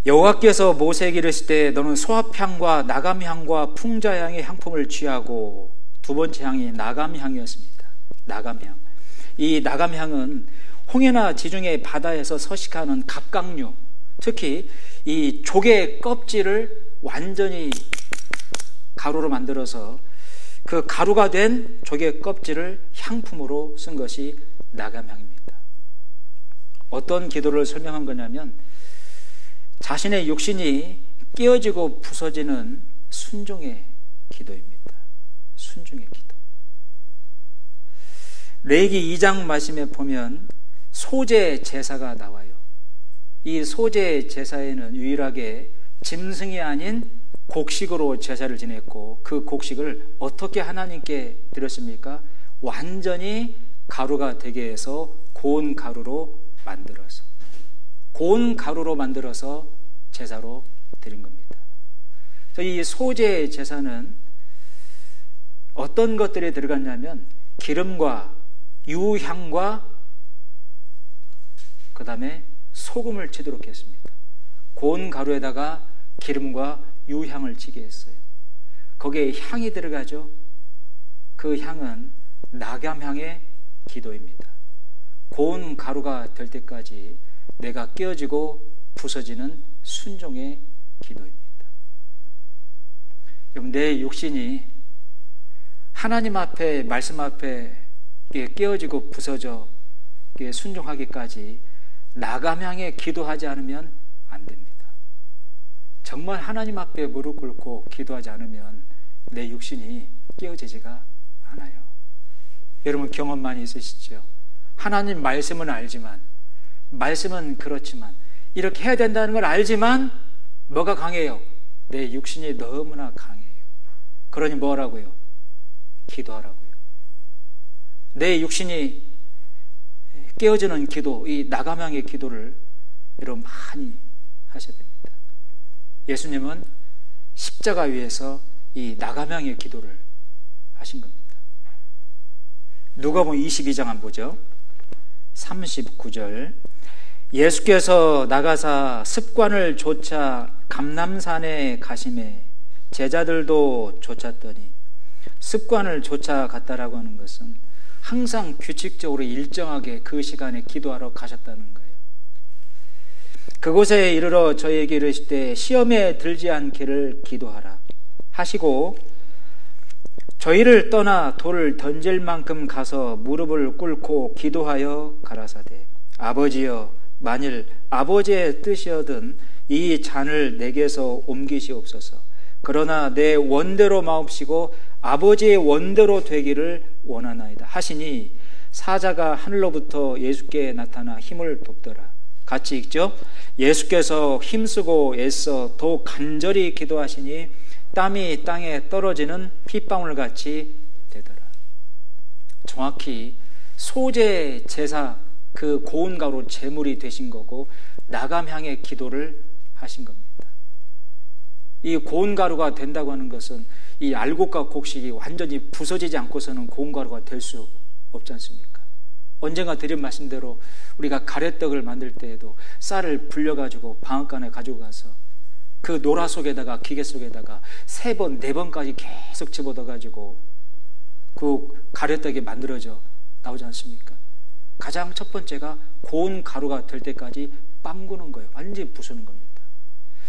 여호와께서 모세에게 이르실 때 너는 소합향과 나감향과 풍자향의 향품을 취하고, 두 번째 향이 나감향이었습니다. 나감향. 이 나감향은 홍해나 지중해 바다에서 서식하는 갑각류, 특히 이 조개 껍질을 완전히 가루로 만들어서 그 가루가 된 조개 껍질을 향품으로 쓴 것이 나감향입니다. 어떤 기도를 설명한 거냐면 자신의 육신이 깨어지고 부서지는 순종의 기도입니다. 순종의 기도. 레위기 2장 말씀에 보면 소제 제사가 나와요. 이 소제 제사에는 유일하게 짐승이 아닌 곡식으로 제사를 지냈고, 그 곡식을 어떻게 하나님께 드렸습니까? 완전히 가루가 되게 해서 고운 가루로 만들어서 제사로 드린 겁니다. 그래서 이 소제 제사는 어떤 것들이 들어갔냐면 기름과 유향과 그 다음에 소금을 치도록 했습니다. 고운 가루에다가 기름과 유향을 치게 했어요. 거기에 향이 들어가죠. 그 향은 나감향의 기도입니다. 고운 가루가 될 때까지 내가 깨어지고 부서지는 순종의 기도입니다. 여러분, 내 육신이 하나님 앞에, 말씀 앞에 깨어지고 부서져 순종하기까지 나감향에 기도하지 않으면 안 됩니다. 정말 하나님 앞에 무릎 꿇고 기도하지 않으면 내 육신이 깨어지지가 않아요. 여러분 경험 많이 있으시죠? 하나님 말씀은 알지만, 말씀은 그렇지만, 이렇게 해야 된다는 걸 알지만 뭐가 강해요? 내 육신이 너무나 강해요. 그러니 뭐라고요? 기도하라고요. 내 육신이 깨어지는 기도, 이 나감향의 기도를 여러분 많이 하셔야 됩니다. 예수님은 십자가 위에서 이 나감향의 기도를 하신 겁니다. 누가복음 22장 한번 보죠. 39절. 예수께서 나가사 습관을 좇아 감람산에 가심에 제자들도 좇았더니, 습관을 좇아갔다라고 하는 것은 항상 규칙적으로 일정하게 그 시간에 기도하러 가셨다는 거예요. 그곳에 이르러 저에게 이르실 때 시험에 들지 않기를 기도하라 하시고, 저희를 떠나 돌을 던질 만큼 가서 무릎을 꿇고 기도하여 가라사대, 아버지여, 만일 아버지의 뜻이어든 이 잔을 내게서 옮기시옵소서. 그러나 내 원대로 마옵시고 아버지의 원대로 되기를 원하나이다 하시니, 사자가 하늘로부터 예수께 나타나 힘을 돕더라. 같이 읽죠. 예수께서 힘쓰고 애써 더욱 간절히 기도하시니 땀이 땅에 떨어지는 핏방울같이 되더라. 정확히 소제 제사, 그 고운 가루 제물이 되신 거고 나감향의 기도를 하신 겁니다. 이 고운 가루가 된다고 하는 것은 이 알곡과 곡식이 완전히 부서지지 않고서는 고운 가루가 될 수 없지 않습니까? 언젠가 드린 말씀대로 우리가 가래떡을 만들 때에도 쌀을 불려가지고 방앗간에 가지고 가서 그 노라 속에다가, 기계 속에다가 3번, 4번까지 계속 집어넣어가지고 그 가래떡이 만들어져 나오지 않습니까? 가장 첫 번째가 고운 가루가 될 때까지 빵구는 거예요. 완전히 부수는 겁니다.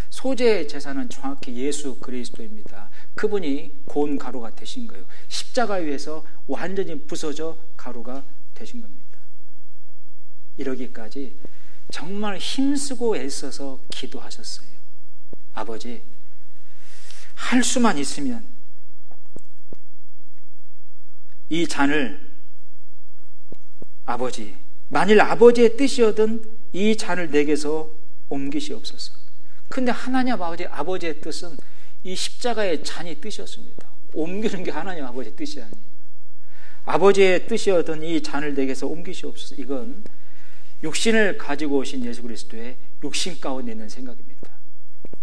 소제 제사는 정확히 예수 그리스도입니다. 그분이 고운 가루가 되신 거예요. 십자가 위에서 완전히 부서져 가루가 되신 겁니다. 이러기까지 정말 힘쓰고 애써서 기도하셨어요. 아버지, 할 수만 있으면 이 잔을, 아버지, 만일 아버지의 뜻이어든 이 잔을 내게서 옮기시옵소서. 근데 하나님 아버지의 뜻은 이 십자가의 잔이 뜻이었습니다. 옮기는 게 하나님 아버지의 뜻이 아니에요. 아버지의 뜻이어든 이 잔을 내게서 옮기시옵소서. 이건 육신을 가지고 오신 예수 그리스도의 육신 가운데 있는 생각입니다.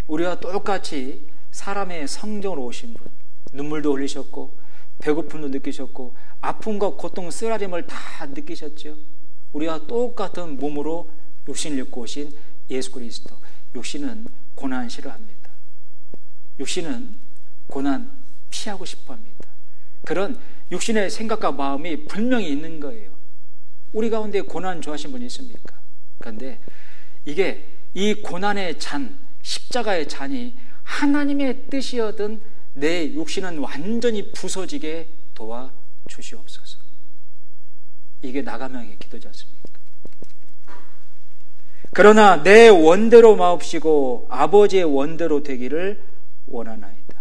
우리와 똑같이 사람의 성정으로 오신 분, 눈물도 흘리셨고 배고픔도 느끼셨고 아픔과 고통, 쓰라림을 다 느끼셨죠. 우리와 똑같은 몸으로 육신을 입고 오신 예수 그리스도, 육신은 고난 싫어합니다. 육신은 고난 피하고 싶어 합니다. 그런 육신의 생각과 마음이 분명히 있는 거예요. 우리 가운데 고난 좋아하시는 분이 있습니까? 그런데 이게 이 고난의 잔, 십자가의 잔이 하나님의 뜻이어든 내 육신은 완전히 부서지게 도와주시옵소서. 이게 나가명의 기도지 않습니까? 그러나 내 원대로 마옵시고 아버지의 원대로 되기를 원하나이다.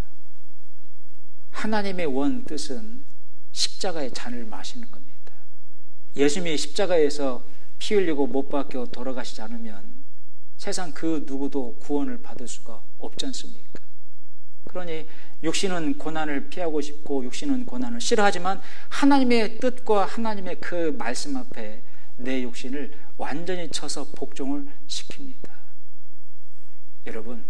하나님의 원 뜻은 십자가의 잔을 마시는 겁니다. 예수님이 십자가에서 피 흘리고 못 박혀 돌아가시지 않으면 세상 그 누구도 구원을 받을 수가 없지 않습니까? 그러니 육신은 고난을 피하고 싶고 육신은 고난을 싫어하지만 하나님의 뜻과 하나님의 그 말씀 앞에 내 육신을 완전히 쳐서 복종을 시킵니다. 여러분,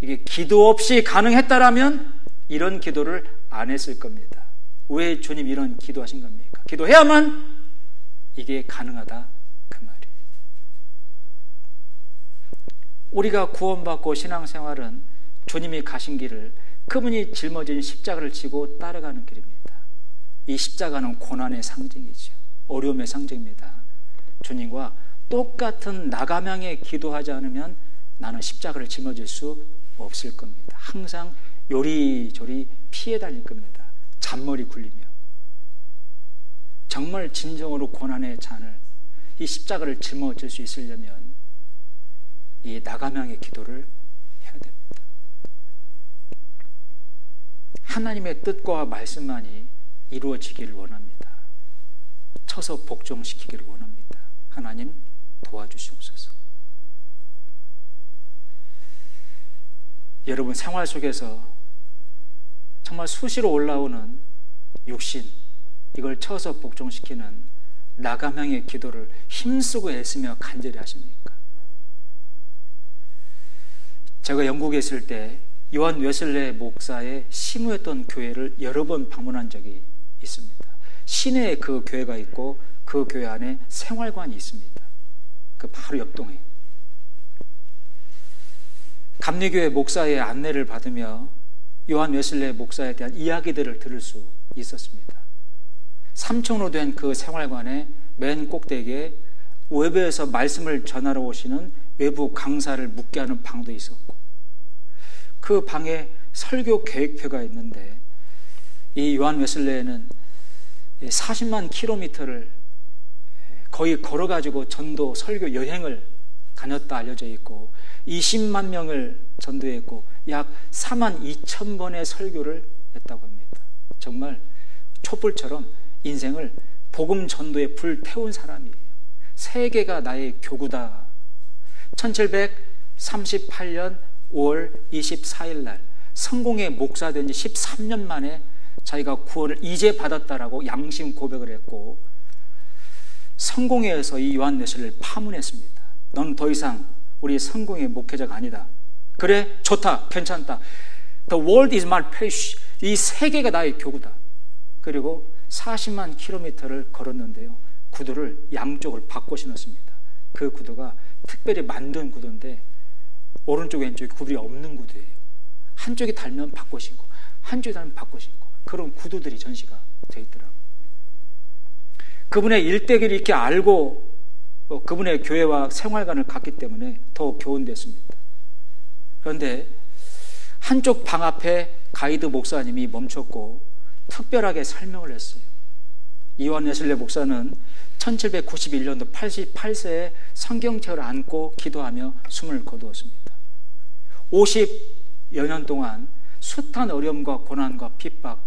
이게 기도 없이 가능했다라면 이런 기도를 안 했을 겁니다. 왜 주님 이런 기도하신 겁니까? 기도해야만 이게 가능하다 그 말이에요. 우리가 구원받고 신앙생활은 주님이 가신 길을 그분이 짊어진 십자가를 지고 따라가는 길입니다. 이 십자가는 고난의 상징이죠. 어려움의 상징입니다. 주님과 똑같은 나가명에 기도하지 않으면 나는 십자가를 짊어질 수 없을 겁니다. 항상 요리조리 피해 다닐 겁니다. 잔머리 굴리며. 정말 진정으로 고난의 잔을, 이 십자가를 짊어질 수 있으려면 이 나가명의 기도를 해야 됩니다. 하나님의 뜻과 말씀만이 이루어지기를 원합니다. 쳐서 복종시키기를 원합니다. 하나님 도와주시옵소서. 여러분 생활 속에서 정말 수시로 올라오는 육신, 이걸 쳐서 복종시키는 나가명의 기도를 힘쓰고 애쓰며 간절히 하십니까? 제가 영국에 있을 때 요한 웨슬레 목사의 시무했던 교회를 여러 번 방문한 적이 있습니다. 시내에 그 교회가 있고 그 교회 안에 생활관이 있습니다. 그 바로 옆동에. 감리교회 목사의 안내를 받으며 요한 웨슬레 목사에 대한 이야기들을 들을 수 있었습니다. 3층으로 된 그 생활관의 맨 꼭대기에 외부에서 말씀을 전하러 오시는 외부 강사를 묵게 하는 방도 있었고, 그 방에 설교 계획표가 있는데 이 요한 웨슬레는 40만 킬로미터를 거의 걸어가지고 전도 설교 여행을 다녔다 알려져 있고 20만 명을 전도했고 약 4만 2천 번의 설교를 했다고 합니다. 정말 촛불처럼 인생을 복음 전도에 불태운 사람이에요. 세계가 나의 교구다. 1738년 5월 24일 날 성공의 목사 된 지 13년 만에 자기가 구원을 이제 받았다라고 양심 고백을 했고, 성공회에서 이 요한 웨슬레를 파문했습니다. 너는 더 이상 우리 성공의 목회자가 아니다. 그래, 좋다, 괜찮다. The world is my parish. 이 세계가 나의 교구다. 그리고 40만 킬로미터를 걸었는데요, 구두를 양쪽을 바꿔 신었습니다. 그 구두가 특별히 만든 구두인데 오른쪽 왼쪽에 구들이 없는 구두예요. 한쪽이 달면 바꿔 신고 한쪽이 달면 바꿔 신고 그런 구두들이 전시가 되어 있더라고요. 그분의 일대기를 이렇게 알고 그분의 교회와 생활관을 갔기 때문에 더 교훈됐습니다. 그런데 한쪽 방 앞에 가이드 목사님이 멈췄고 특별하게 설명을 했어요. 요한 웨슬레 목사는 1791년도 88세에 성경책을 안고 기도하며 숨을 거두었습니다. 50여 년 동안 숱한 어려움과 고난과 핍박,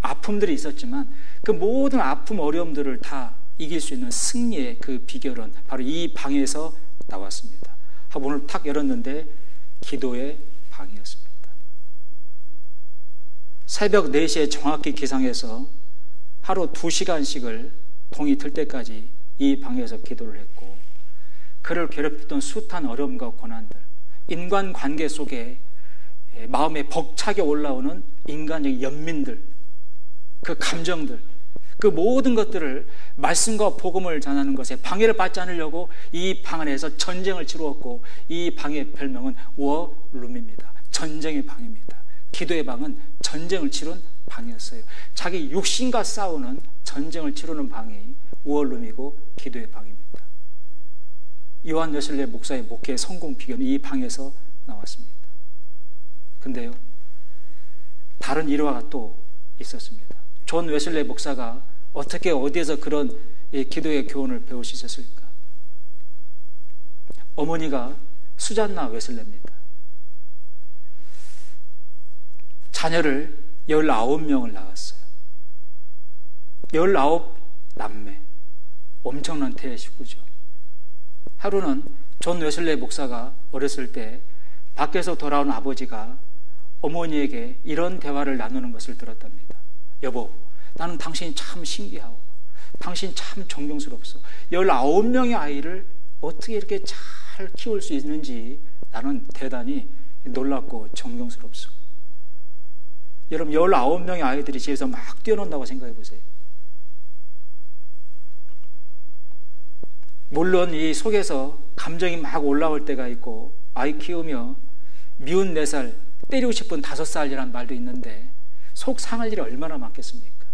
아픔들이 있었지만 그 모든 아픔, 어려움들을 다 이길 수 있는 승리의 그 비결은 바로 이 방에서 나왔습니다. 문을 탁 열었는데 기도의 방이었습니다. 새벽 4시에 정확히 기상해서 하루 2시간씩을 동이 들 때까지 이 방에서 기도를 했고, 그를 괴롭혔던 숱한 어려움과 고난들, 인간관계 속에 마음에 벅차게 올라오는 인간의 연민들, 그 감정들, 그 모든 것들을 말씀과 복음을 전하는 것에 방해를 받지 않으려고 이 방 안에서 전쟁을 치루었고, 이 방의 별명은 워룸입니다. 전쟁의 방입니다. 기도의 방은 전쟁을 치룬 방이었어요. 자기 육신과 싸우는 전쟁을 치르는 방이 워룸이고 기도의 방입니다. 요한 웨슬레 목사의 목회의 성공 비결은 이 방에서 나왔습니다. 근데요, 다른 일화가 또 있었습니다. 존 웨슬레 목사가 어떻게 어디에서 그런 기도의 교훈을 배울 수 있었을까? 어머니가 수잔나 웨슬레입니다. 자녀를 19명을 낳았어요. 19남매. 엄청난 대의 식구죠. 하루는 존 웨슬레 목사가 어렸을 때 밖에서 돌아온 아버지가 어머니에게 이런 대화를 나누는 것을 들었답니다. 여보, 나는 당신이 참 신기하고 당신 참 존경스럽소. 19명의 아이를 어떻게 이렇게 잘 키울 수 있는지 나는 대단히 놀랍고 존경스럽소. 여러분, 19명의 아이들이 집에서 막 뛰어논다고 생각해 보세요. 물론 이 속에서 감정이 막 올라올 때가 있고, 아이 키우며 미운 4살, 때리고 싶은 5살이라는 말도 있는데 속 상할 일이 얼마나 많겠습니까?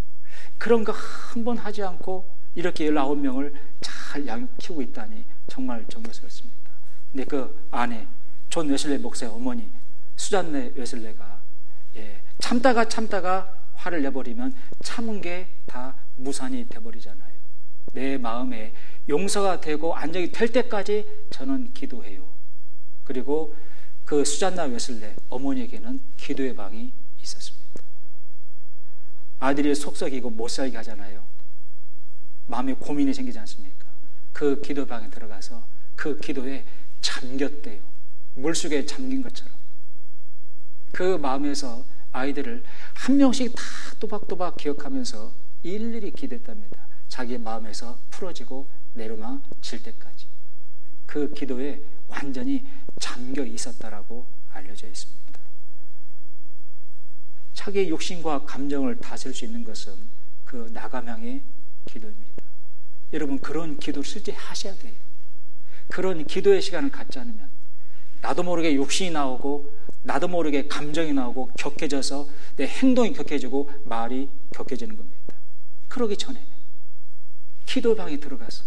그런 거 한 번 하지 않고 이렇게 19명을 잘 키우고 있다니 정말 존경스럽습니다. 근데 그 아내, 존 웨슬레 목사의 어머니 수잔네 웨슬레가 참다가 화를 내버리면 참은 게 다 무산이 돼버리잖아요. 내 마음에 용서가 되고 안정이 될 때까지 저는 기도해요. 그리고 그 수잔나 웨슬레 어머니에게는 기도의 방이 있었습니다. 아들이 속썩이고 못 살게 하잖아요. 마음에 고민이 생기지 않습니까? 그 기도방에 들어가서 그 기도에 잠겼대요. 물속에 잠긴 것처럼. 그 마음에서 아이들을 한 명씩 다 또박또박 기억하면서 일일이 기도했답니다. 자기 마음에서 풀어지고 내려놔질 때까지. 그 기도에 완전히 잠겨 있었다라고 알려져 있습니다. 자기의 욕심과 감정을 다스릴 수 있는 것은 그 나감형의 기도입니다. 여러분, 그런 기도를 실제 하셔야 돼요. 그런 기도의 시간을 갖지 않으면 나도 모르게 욕심이 나오고 나도 모르게 감정이 나오고 격해져서 내 행동이 격해지고 말이 격해지는 겁니다. 그러기 전에 기도방에 들어가서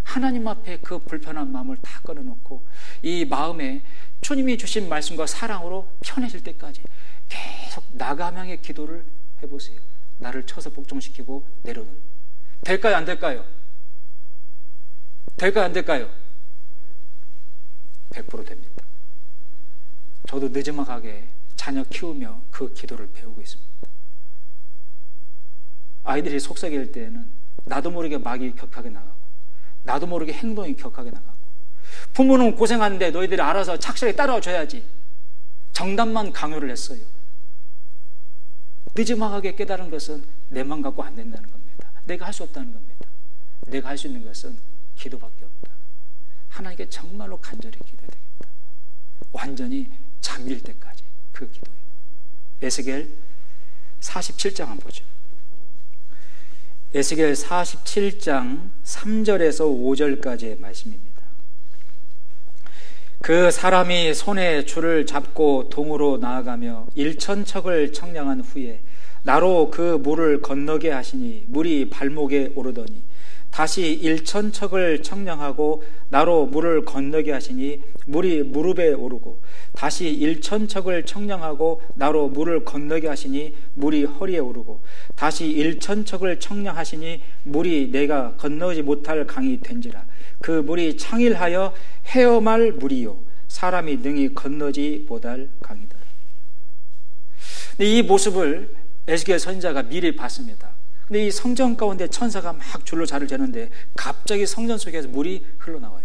하나님 앞에 그 불편한 마음을 다 꺼내놓고 이 마음에 주님이 주신 말씀과 사랑으로 편해질 때까지 계속 나감형의 기도를 해보세요. 나를 쳐서 복종시키고 내려놓는. 될까요? 안 될까요? 될까요? 안 될까요? 100% 됩니다. 저도 늦지막하게 자녀 키우며 그 기도를 배우고 있습니다. 아이들이 속삭일 때에는 나도 모르게 말이 격하게 나가고 나도 모르게 행동이 격하게 나가고, 부모는 고생하는데 너희들이 알아서 착실하게 따라와줘야지 정답만 강요를 했어요. 늦지막하게 깨달은 것은 내 맘 갖고 안 된다는 겁니다. 내가 할 수 없다는 겁니다. 내가 할 수 있는 것은 기도밖에 없다. 하나님께 정말로 간절히 기도해야 되겠다. 완전히 잠길 때까지 그 기도예요. 에스겔 47장 한번 보죠. 에스겔 47장 3절에서 5절까지의 말씀입니다. 그 사람이 손에 줄을 잡고 동으로 나아가며 1,000척을 청량한 후에 나로 그 물을 건너게 하시니 물이 발목에 오르더니 다시 1,000척을 청량하고 나로 물을 건너게 하시니 물이 무릎에 오르고 다시 1,000척을 청량하고 나로 물을 건너게 하시니 물이 허리에 오르고 다시 1,000척을 청량하시니 물이 내가 건너지 못할 강이 된지라. 그 물이 창일하여 헤엄할 물이요 사람이 능히 건너지 못할 강이더라. 이 모습을 에스겔 선지자가 미리 봤습니다. 근데 이 성전 가운데 천사가 막 줄로 자를 재는데 갑자기 성전 속에서 물이 흘러나와요.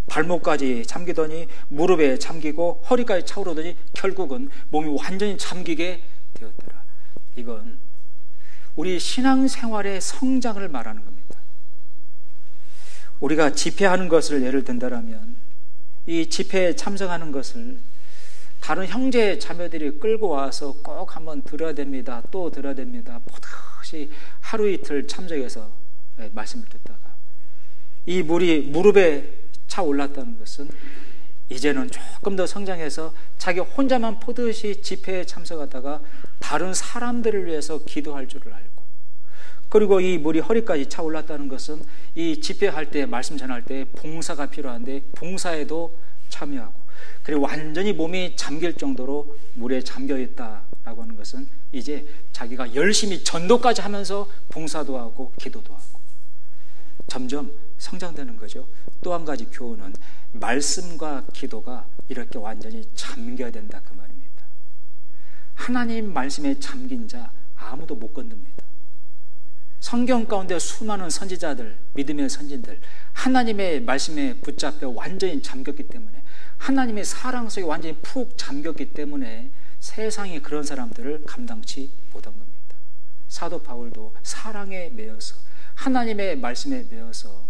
발목까지 잠기더니 무릎에 잠기고 허리까지 차오르더니 결국은 몸이 완전히 잠기게 되었더라. 이건 우리 신앙생활의 성장을 말하는 겁니다. 우리가 집회하는 것을 예를 든다면 이 집회에 참석하는 것을 다른 형제 자매들이 끌고 와서 꼭 한번 들어야 됩니다. 또 들어야 됩니다. 버젓이 하루 이틀 참석해서 말씀을 듣다가 이 물이 무릎에 차 올랐다는 것은 이제는 조금 더 성장해서 자기 혼자만 포듯이 집회에 참석하다가 다른 사람들을 위해서 기도할 줄을 알고, 그리고 이 물이 허리까지 차 올랐다는 것은 이 집회할 때, 말씀 전할 때 봉사가 필요한데 봉사에도 참여하고, 그리고 완전히 몸이 잠길 정도로 물에 잠겨 있다라고 하는 것은 이제 자기가 열심히 전도까지 하면서 봉사도 하고 기도도 하고 점점 성장되는 거죠. 또 한 가지 교훈은 말씀과 기도가 이렇게 완전히 잠겨야 된다, 그 말입니다. 하나님 말씀에 잠긴 자 아무도 못 건듭니다. 성경 가운데 수많은 선지자들, 믿음의 선진들, 하나님의 말씀에 붙잡혀 완전히 잠겼기 때문에, 하나님의 사랑 속에 완전히 푹 잠겼기 때문에 세상이 그런 사람들을 감당치 못한 겁니다. 사도 바울도 사랑에 매여서, 하나님의 말씀에 매여서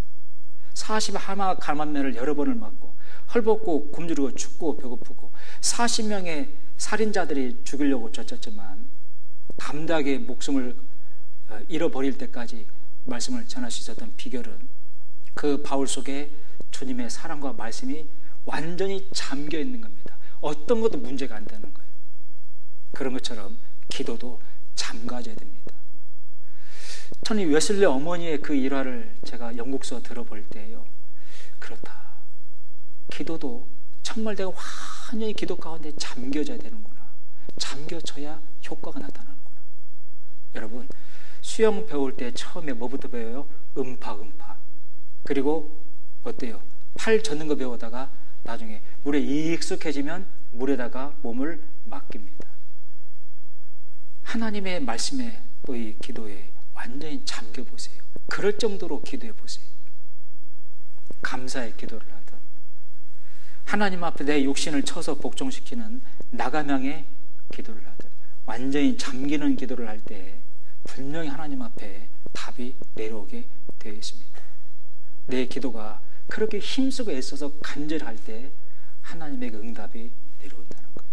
40하마 가만면을 여러 번을 맞고 헐벗고 굶주리고 춥고 배고프고 40명의 살인자들이 죽이려고 쫓았지만 담대하게 목숨을 잃어버릴 때까지 말씀을 전할 수 있었던 비결은 그 바울 속에 주님의 사랑과 말씀이 완전히 잠겨 있는 겁니다. 어떤 것도 문제가 안 되는 거예요. 그런 것처럼 기도도 잠가져야 됩니다. 저는 웨슬리 어머니의 그 일화를 제가 영국서 들어볼 때요, 그렇다, 기도도 정말 내가 완전히 기도 가운데 잠겨져야 되는구나, 잠겨져야 효과가 나타나는구나. 여러분, 수영 배울 때 처음에 뭐부터 배워요? 음파. 그리고 어때요? 팔 젓는 거 배우다가 나중에 물에 익숙해지면 물에다가 몸을 맡깁니다. 하나님의 말씀에 또 이 기도에 완전히 잠겨보세요. 그럴 정도로 기도해보세요. 감사의 기도를 하든, 하나님 앞에 내 육신을 쳐서 복종시키는 나감형의 기도를 하든, 완전히 잠기는 기도를 할 때 분명히 하나님 앞에 답이 내려오게 되어 있습니다. 내 기도가 그렇게 힘쓰고 애써서 간절할 때 하나님의 응답이 내려온다는 것.